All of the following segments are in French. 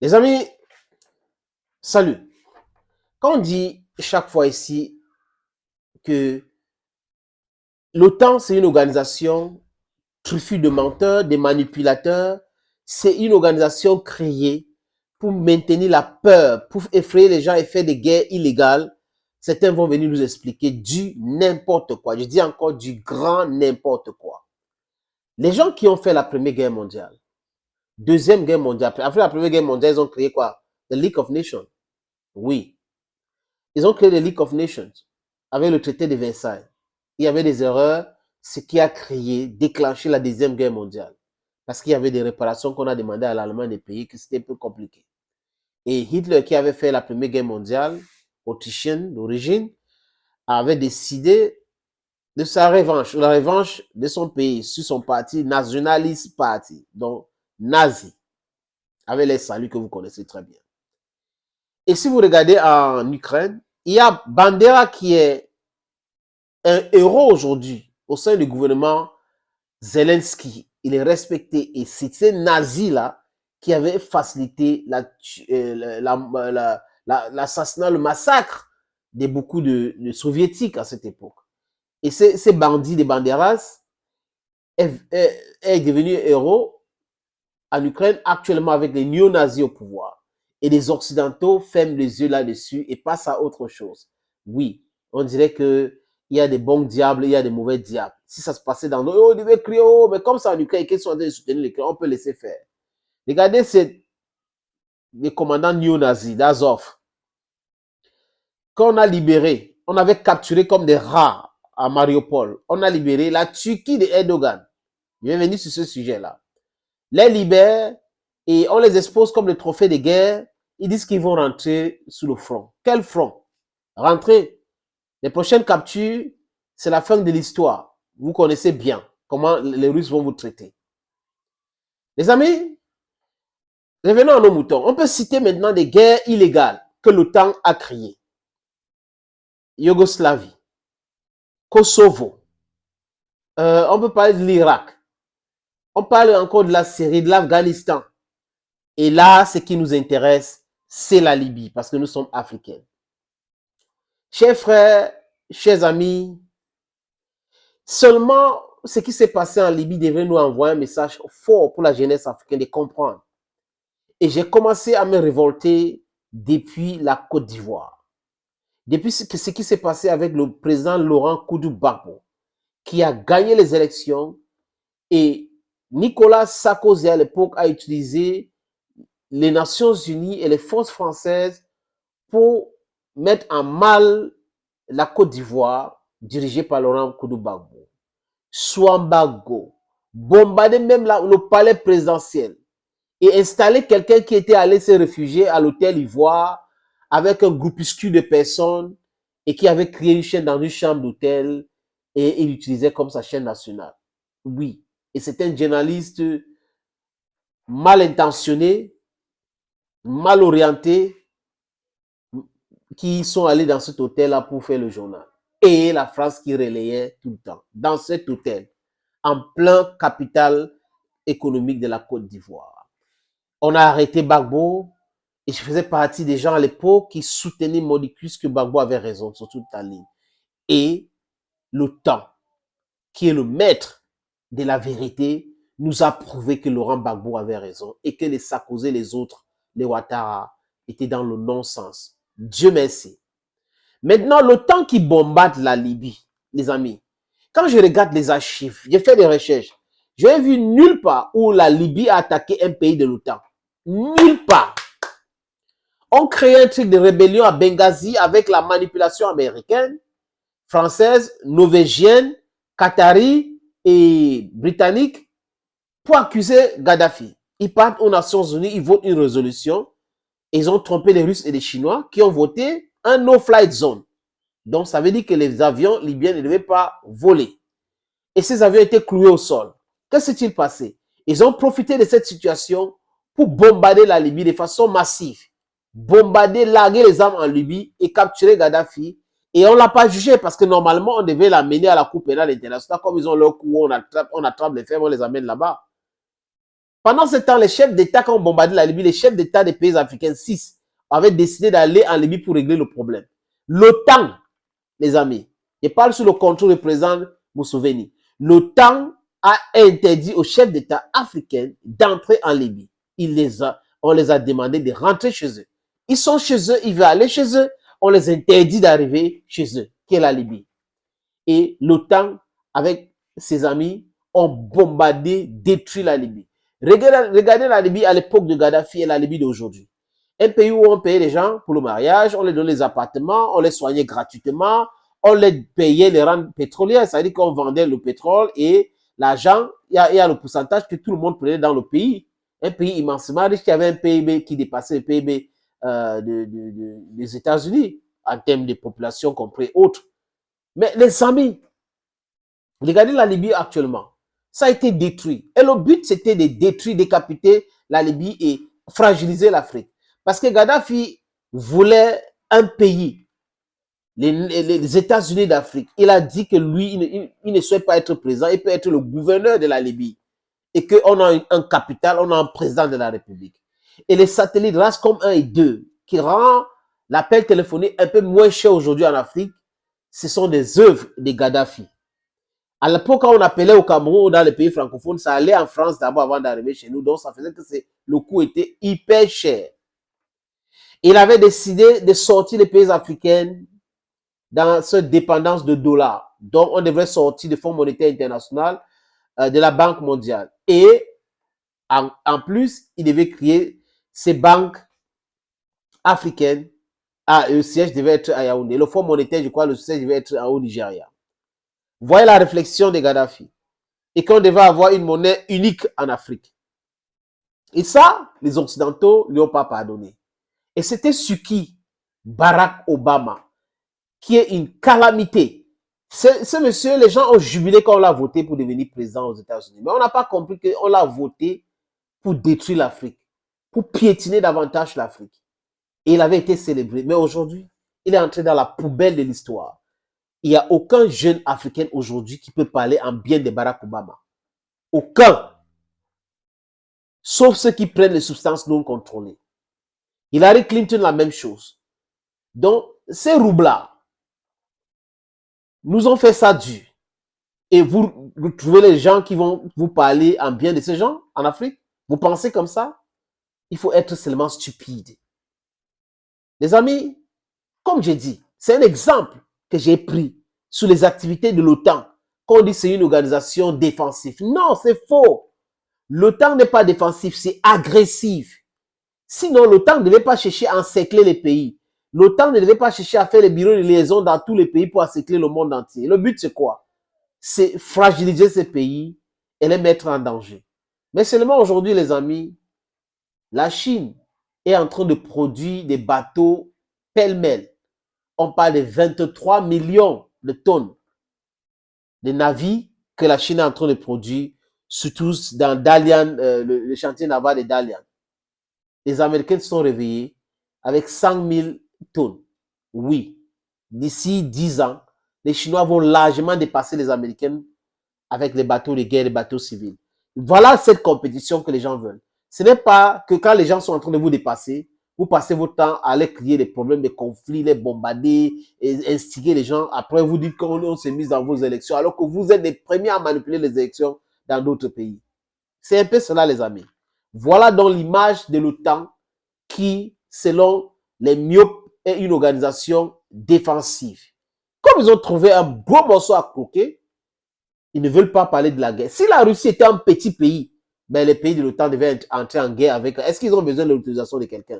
Les amis, salut. Quand on dit chaque fois ici que l'OTAN, c'est une organisation truffée de menteurs, de manipulateurs, c'est une organisation créée pour maintenir la peur, pour effrayer les gens et faire des guerres illégales, certains vont venir nous expliquer du n'importe quoi. Je dis encore du grand n'importe quoi. Les gens qui ont fait la Première Guerre mondiale, Deuxième Guerre mondiale, après la Première Guerre mondiale, ils ont créé quoi? The League of Nations. Oui, ils ont créé le League of Nations avec le traité de Versailles. Il y avait des erreurs, ce qui a créé, déclenché la Deuxième Guerre mondiale. Parce qu'il y avait des réparations qu'on a demandé à l'Allemagne des pays que c'était un peu compliqué. Et Hitler, qui avait fait la Première Guerre mondiale, autrichien d'origine, avait décidé de sa revanche, la revanche de son pays sur son parti nationaliste parti, donc nazi, avec les saluts que vous connaissez très bien. Et si vous regardez en Ukraine, il y a Bandera qui est un héros aujourd'hui au sein du gouvernement Zelensky. Il est respecté et c'est ces nazis-là qui avaient facilité l'assassinat, le massacre de beaucoup de soviétiques à cette époque. Et ces bandits de Banderas est devenu héros en Ukraine actuellement avec les néo-nazis au pouvoir. Et les Occidentaux ferment les yeux là-dessus et passent à autre chose. Oui, on dirait que il y a des bons diables, il y a des mauvais diables. Si ça se passait dans nos... Oh, on devait crier, oh, mais comme ça en Ukraine, qu'ils sont en train de soutenir l'Ukraine, on peut laisser faire. Regardez les commandants néo-nazis d'Azov. Quand on a libéré, on avait capturé comme des rats à Mariupol. On a libéré la Turquie de Erdogan. Je vais venir sur ce sujet-là. Les libère et on les expose comme des trophées de guerre. Ils disent qu'ils vont rentrer sous le front. Quel front? Rentrer. Les prochaines captures, c'est la fin de l'histoire. Vous connaissez bien comment les Russes vont vous traiter. Les amis, revenons à nos moutons. On peut citer maintenant des guerres illégales que l'OTAN a créées. Yougoslavie, Kosovo, on peut parler de l'Irak, on parle encore de la Syrie, de l'Afghanistan. Et là, ce qui nous intéresse, c'est la Libye, parce que nous sommes africains. Chers frères, chers amis, seulement ce qui s'est passé en Libye devrait nous envoyer un message fort pour la jeunesse africaine de comprendre. Et j'ai commencé à me révolter depuis la Côte d'Ivoire. Depuis ce qui s'est passé avec le président Laurent Koudou-Gbagbo, qui a gagné les élections, et Nicolas Sarkozy à l'époque a utilisé les Nations Unies et les forces françaises pour mettre en mal la Côte d'Ivoire dirigée par Laurent Koudou-Gbagbo. Swambago, bombarder même le palais présidentiel et installer quelqu'un qui était allé se réfugier à l'hôtel Ivoire avec un groupuscule de personnes et qui avait créé une chaîne dans une chambre d'hôtel et il l'utilisait comme sa chaîne nationale. Oui, et c'est un journaliste mal intentionné, mal orienté, qui sont allés dans cet hôtel-là pour faire le journal. Et la France qui relayait tout le temps. Dans cet hôtel, en plein capital économique de la Côte d'Ivoire. On a arrêté Gbagbo et je faisais partie des gens à l'époque qui soutenaient modicus que Gbagbo avait raison sur toute la ligne. Et l'OTAN, qui est le maître de la vérité, nous a prouvé que Laurent Gbagbo avait raison et que les Sarkozy, les autres, les Ouattara, étaient dans le non-sens. Dieu merci. Maintenant, l'OTAN qui bombarde la Libye, les amis, quand je regarde les archives, j'ai fait des recherches, je n'ai vu nulle part où la Libye a attaqué un pays de l'OTAN. Nulle part. On crée un truc de rébellion à Benghazi avec la manipulation américaine, française, norvégienne, qatari et britannique pour accuser Gaddafi. Ils partent aux Nations Unies, ils votent une résolution. Ils ont trompé les Russes et les Chinois qui ont voté un no-flight zone. Donc, ça veut dire que les avions libyens ne devaient pas voler. Et ces avions étaient cloués au sol. Que s'est-il passé? Ils ont profité de cette situation pour bombarder la Libye de façon massive. Bombarder, larguer les armes en Libye et capturer Gaddafi. Et on ne l'a pas jugé parce que normalement, on devait l'amener à la Cour pénale internationale. Comme ils ont leur coup, on attrape les faits, on les amène là-bas. Pendant ce temps, les chefs d'État, quand on bombardait la Libye, les chefs d'État des pays africains, 6, avaient décidé d'aller en Libye pour régler le problème. L'OTAN, les amis, je parle sous le contrôle du président Museveni. L'OTAN a interdit aux chefs d'État africains d'entrer en Libye. On les a demandé de rentrer chez eux. Ils sont chez eux, ils veulent aller chez eux. On les interdit d'arriver chez eux, qui est la Libye. Et l'OTAN, avec ses amis, ont bombardé, détruit la Libye. Regardez la Libye à l'époque de Gaddafi et la Libye d'aujourd'hui. Un pays où on payait les gens pour le mariage, on les donnait les appartements, on les soignait gratuitement, on les payait les rentes pétrolières, c'est-à-dire qu'on vendait le pétrole et l'argent, il y a le pourcentage que tout le monde prenait dans le pays. Un pays immensément riche qui avait un PIB qui dépassait le PIB des États-Unis en termes de population compris autres. Mais les amis, regardez la Libye actuellement. Ça a été détruit. Et le but, c'était de détruire, décapiter la Libye et fragiliser l'Afrique. Parce que Gaddafi voulait un pays, les États-Unis d'Afrique. Il a dit que lui, il ne souhaite pas être président, il peut être le gouverneur de la Libye. Et qu'on a un capital, on a un président de la République. Et les satellites RAS comme 1 et 2, qui rend l'appel téléphonique un peu moins cher aujourd'hui en Afrique, ce sont des œuvres de Gaddafi. À l'époque, quand on appelait au Cameroun ou dans les pays francophones, ça allait en France d'abord avant d'arriver chez nous. Donc, ça faisait que le coût était hyper cher. Il avait décidé de sortir les pays africains dans cette dépendance de dollars. Donc, on devrait sortir du Fonds monétaire international, de la Banque mondiale. Et en plus, il devait créer ces banques africaines. Le siège devait être à Yaoundé. Le Fonds monétaire, je crois, le siège devait être au Nigeria. Voyez la réflexion de Gaddafi. Et qu'on devait avoir une monnaie unique en Afrique. Et ça, les Occidentaux ne lui ont pas pardonné. Et c'était ce qui Barack Obama, qui est une calamité. Ce monsieur, les gens ont jubilé quand on l'a voté pour devenir président aux États-Unis. Mais on n'a pas compris qu'on l'a voté pour détruire l'Afrique, pour piétiner davantage l'Afrique. Et il avait été célébré. Mais aujourd'hui, il est entré dans la poubelle de l'histoire. Il n'y a aucun jeune africain aujourd'hui qui peut parler en bien de Barack Obama. Aucun. Sauf ceux qui prennent les substances non contrôlées. Hillary Clinton, la même chose. Donc, ces roublards nous ont fait ça dur. Et vous trouvez les gens qui vont vous parler en bien de ces gens en Afrique? Vous pensez comme ça? Il faut être seulement stupide. Les amis, comme j'ai dit, c'est un exemple que j'ai pris sur les activités de l'OTAN. Quand on dit c'est une organisation défensive. Non, c'est faux. L'OTAN n'est pas défensif, c'est agressif. Sinon, l'OTAN ne devait pas chercher à encercler les pays. L'OTAN ne devait pas chercher à faire les bureaux de liaison dans tous les pays pour encercler le monde entier. Le but, c'est quoi? C'est fragiliser ces pays et les mettre en danger. Mais seulement aujourd'hui, les amis, la Chine est en train de produire des bateaux pêle-mêle. On parle de 23 millions de tonnes de navires que la Chine est en train de produire, surtout dans Dalian, le chantier naval de Dalian. Les Américains se sont réveillés avec 100 000 tonnes. Oui, d'ici 10 ans, les Chinois vont largement dépasser les Américains avec les bateaux de guerre, les bateaux civils. Voilà cette compétition que les gens veulent. Ce n'est pas que quand les gens sont en train de vous dépasser, vous passez votre temps à aller créer des problèmes, des conflits, les bombarder, et instiguer les gens. Après, vous dites qu'on s'est mis dans vos élections, alors que vous êtes les premiers à manipuler les élections dans d'autres pays. C'est un peu cela, les amis. Voilà donc l'image de l'OTAN qui, selon les myopes, est une organisation défensive. Comme ils ont trouvé un gros morceau à croquer, ils ne veulent pas parler de la guerre. Si la Russie était un petit pays, ben les pays de l'OTAN devaient entrer en guerre avec. Est-ce qu'ils ont besoin de l'utilisation de quelqu'un?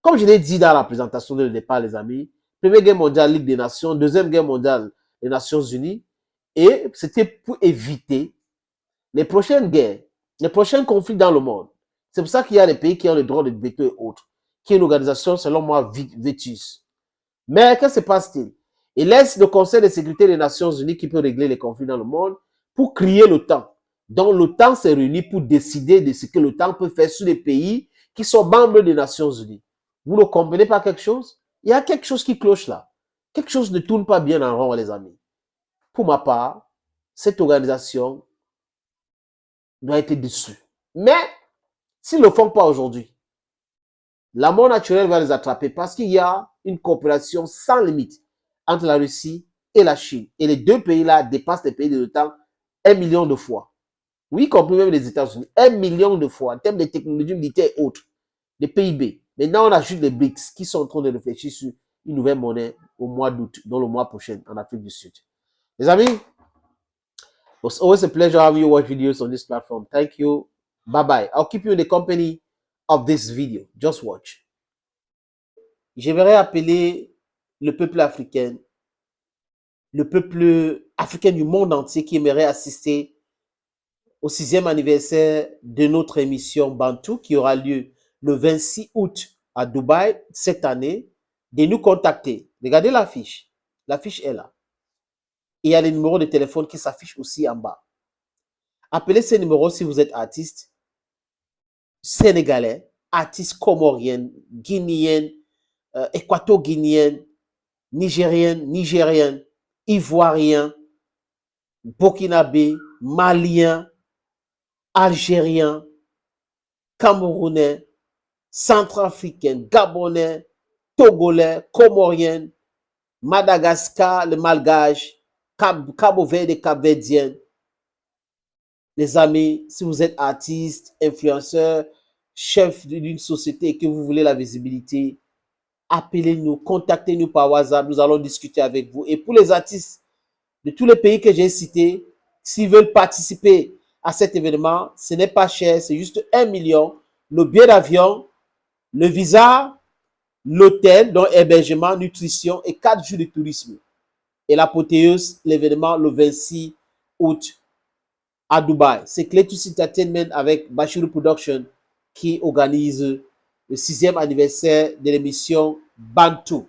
Comme je l'ai dit dans la présentation de départ, les amis, Première Guerre mondiale, Ligue des Nations, Deuxième Guerre mondiale, les Nations Unies, et c'était pour éviter les prochaines guerres, les prochains conflits dans le monde. C'est pour ça qu'il y a des pays qui ont le droit de veto et autres, qui est une organisation, selon moi, vétus. Mais que se passe-t-il? Il laisse le Conseil de sécurité des Nations Unies qui peut régler les conflits dans le monde pour créer l'OTAN. Donc l'OTAN s'est réuni pour décider de ce que l'OTAN peut faire sur les pays qui sont membres des Nations Unies. Vous ne comprenez pas quelque chose? Il y a quelque chose qui cloche là. Quelque chose ne tourne pas bien en rond, les amis. Pour ma part, cette organisation doit être dessus. Mais s'ils ne le font pas aujourd'hui, la mort naturelle va les attraper parce qu'il y a une coopération sans limite entre la Russie et la Chine. Et les deux pays-là dépassent les pays de l'OTAN 1 million de fois. Oui, y compris même les États-Unis. 1 million de fois en termes de technologie militaire et autres, de PIB. Maintenant, on ajoute les BRICS qui sont en train de réfléchir sur une nouvelle monnaie au mois d'août, dans le mois prochain, en Afrique du Sud. Les amis, it's always a pleasure having you watch videos on this platform. Thank you. Bye-bye. I'll keep you in the company of this video. Just watch. J'aimerais appeler le peuple africain du monde entier qui aimerait assister au 6e anniversaire de notre émission Bantou qui aura lieu le 26 août à Dubaï cette année, de nous contacter. Regardez l'affiche. L'affiche est là. Et il y a les numéros de téléphone qui s'affichent aussi en bas. Appelez ces numéros si vous êtes artiste sénégalais, artiste comorien, guinéen, équato-guinéen, nigérien, ivoirien, burkinabé, malien, algérien, camerounais, centrafricain, gabonais, togolais, comorien, Madagascar, le malgache, Cabo-Verde et Cap-Verdien. Les amis, si vous êtes artiste, influenceur, chef d'une société et que vous voulez la visibilité, appelez-nous, contactez-nous par WhatsApp, nous allons discuter avec vous. Et pour les artistes de tous les pays que j'ai cités, s'ils veulent participer à cet événement, ce n'est pas cher, c'est juste 1 million. Le billet d'avion, le visa, l'hôtel, donc hébergement, nutrition et 4 jours de tourisme. Et l'apothéose, l'événement le 26 août à Dubaï. C'est Cletus Entertainment avec Bachirou Production qui organise le 6e anniversaire de l'émission Bantou.